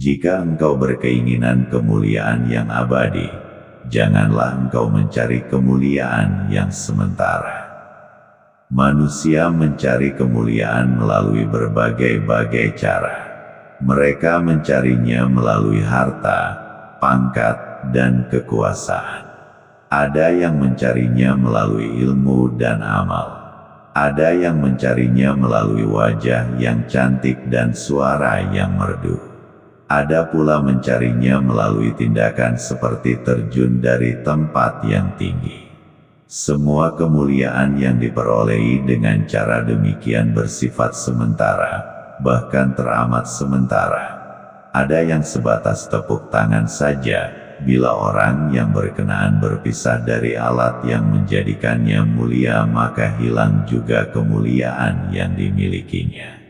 Jika engkau berkeinginan kemuliaan yang abadi, janganlah engkau mencari kemuliaan yang sementara. Manusia mencari kemuliaan melalui berbagai-bagai cara. Mereka mencarinya melalui harta, pangkat, dan kekuasaan. Ada yang mencarinya melalui ilmu dan amal. Ada yang mencarinya melalui wajah yang cantik dan suara yang merdu. Ada pula mencarinya melalui tindakan seperti terjun dari tempat yang tinggi. Semua kemuliaan yang diperolehi dengan cara demikian bersifat sementara, bahkan teramat sementara. Ada yang sebatas tepuk tangan saja, bila orang yang berkenaan berpisah dari alat yang menjadikannya mulia maka hilang juga kemuliaan yang dimilikinya.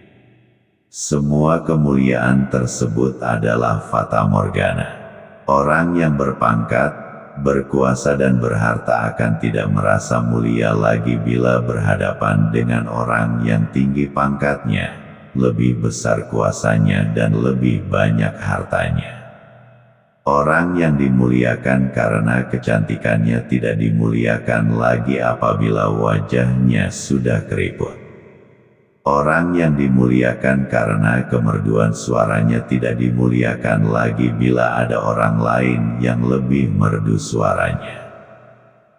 Semua kemuliaan tersebut adalah fata morgana. Orang yang berpangkat, berkuasa dan berharta akan tidak merasa mulia lagi bila berhadapan dengan orang yang tinggi pangkatnya, lebih besar kuasanya dan lebih banyak hartanya. Orang yang dimuliakan karena kecantikannya tidak dimuliakan lagi apabila wajahnya sudah keriput. Orang yang dimuliakan karena kemerduan suaranya tidak dimuliakan lagi bila ada orang lain yang lebih merdu suaranya.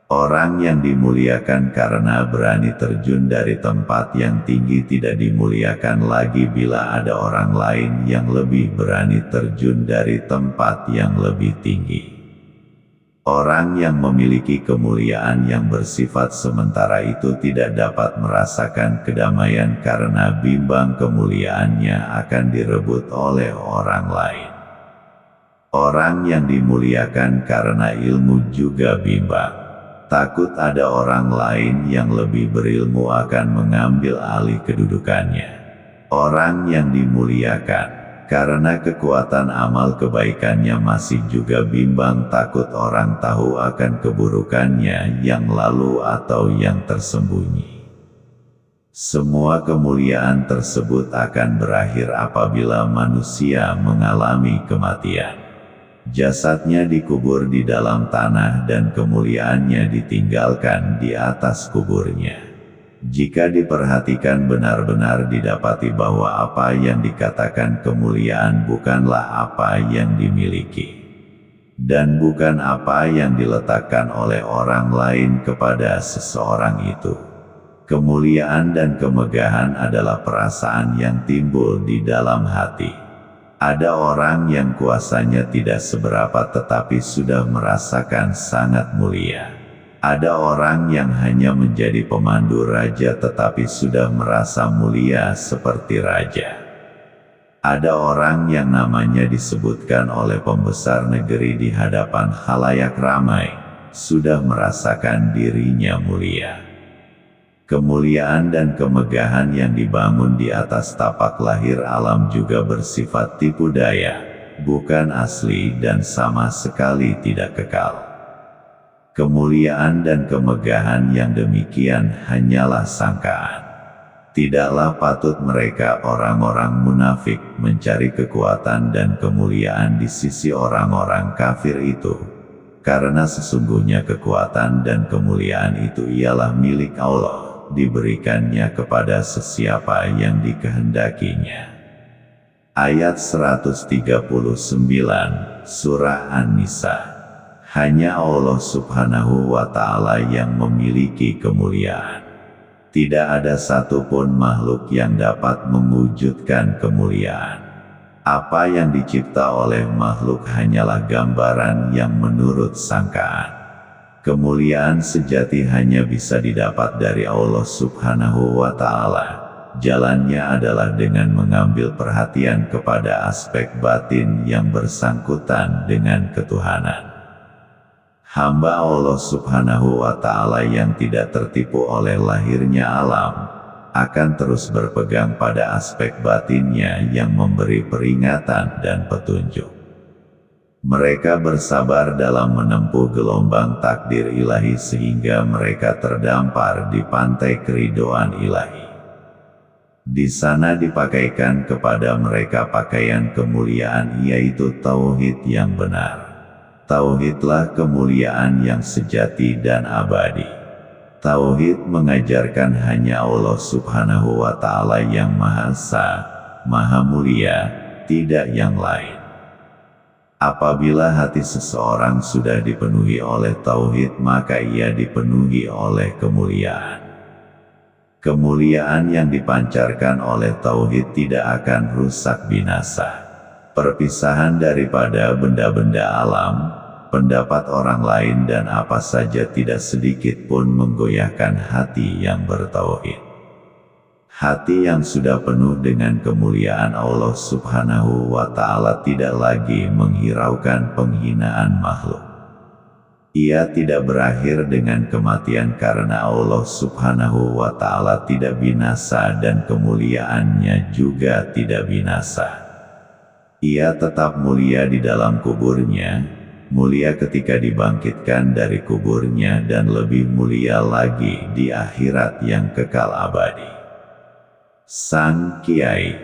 Orang yang dimuliakan karena berani terjun dari tempat yang tinggi tidak dimuliakan lagi bila ada orang lain yang lebih berani terjun dari tempat yang lebih tinggi. Orang yang memiliki kemuliaan yang bersifat sementara itu tidak dapat merasakan kedamaian karena bimbang kemuliaannya akan direbut oleh orang lain. Orang yang dimuliakan karena ilmu juga bimbang. Takut ada orang lain yang lebih berilmu akan mengambil alih kedudukannya. Orang yang dimuliakan karena kekuatan amal kebaikannya masih juga bimbang takut orang tahu akan keburukannya yang lalu atau yang tersembunyi. Semua kemuliaan tersebut akan berakhir apabila manusia mengalami kematian. Jasadnya dikubur di dalam tanah dan kemuliaannya ditinggalkan di atas kuburnya. Jika diperhatikan benar-benar didapati bahwa apa yang dikatakan kemuliaan bukanlah apa yang dimiliki, dan bukan apa yang diletakkan oleh orang lain kepada seseorang itu. Kemuliaan dan kemegahan adalah perasaan yang timbul di dalam hati. Ada orang yang kuasanya tidak seberapa tetapi sudah merasakan sangat mulia. Ada orang yang hanya menjadi pemandu raja tetapi sudah merasa mulia seperti raja. Ada orang yang namanya disebutkan oleh pembesar negeri di hadapan khalayak ramai, sudah merasakan dirinya mulia. Kemuliaan dan kemegahan yang dibangun di atas tapak lahir alam juga bersifat tipu daya, bukan asli dan sama sekali tidak kekal. Kemuliaan dan kemegahan yang demikian hanyalah sangkaan. Tidaklah patut mereka orang-orang munafik mencari kekuatan dan kemuliaan di sisi orang-orang kafir itu. Karena sesungguhnya kekuatan dan kemuliaan itu ialah milik Allah, diberikannya kepada sesiapa yang dikehendakinya. Ayat 139, Surah An-Nisa. Hanya Allah Subhanahu wa Ta'ala yang memiliki kemuliaan. Tidak ada satupun makhluk yang dapat mewujudkan kemuliaan. Apa yang dicipta oleh makhluk hanyalah gambaran yang menurut sangkaan. Kemuliaan sejati hanya bisa didapat dari Allah Subhanahu wa Ta'ala. Jalannya adalah dengan mengambil perhatian kepada aspek batin yang bersangkutan dengan ketuhanan. Hamba Allah Subhanahu wa Ta'ala yang tidak tertipu oleh lahirnya alam, akan terus berpegang pada aspek batinnya yang memberi peringatan dan petunjuk. Mereka bersabar dalam menempuh gelombang takdir ilahi sehingga mereka terdampar di pantai keridhaan ilahi. Di sana dipakaikan kepada mereka pakaian kemuliaan, yaitu tauhid yang benar. Tauhidlah kemuliaan yang sejati dan abadi. Tauhid mengajarkan hanya Allah Subhanahu wa Ta'ala yang Maha Esa, Maha Mulia, tidak yang lain. Apabila hati seseorang sudah dipenuhi oleh tauhid, maka ia dipenuhi oleh kemuliaan. Kemuliaan yang dipancarkan oleh tauhid tidak akan rusak binasa. Perpisahan daripada benda-benda alam, pendapat orang lain dan apa saja tidak sedikit pun menggoyahkan hati yang bertauhid. Hati yang sudah penuh dengan kemuliaan Allah Subhanahu wa Ta'ala tidak lagi menghiraukan penghinaan makhluk. Ia tidak berakhir dengan kematian karena Allah Subhanahu wa Ta'ala tidak binasa dan kemuliaannya juga tidak binasa. Ia tetap mulia di dalam kuburnya, mulia ketika dibangkitkan dari kuburnya, dan lebih mulia lagi di akhirat yang kekal abadi. Sang Kiai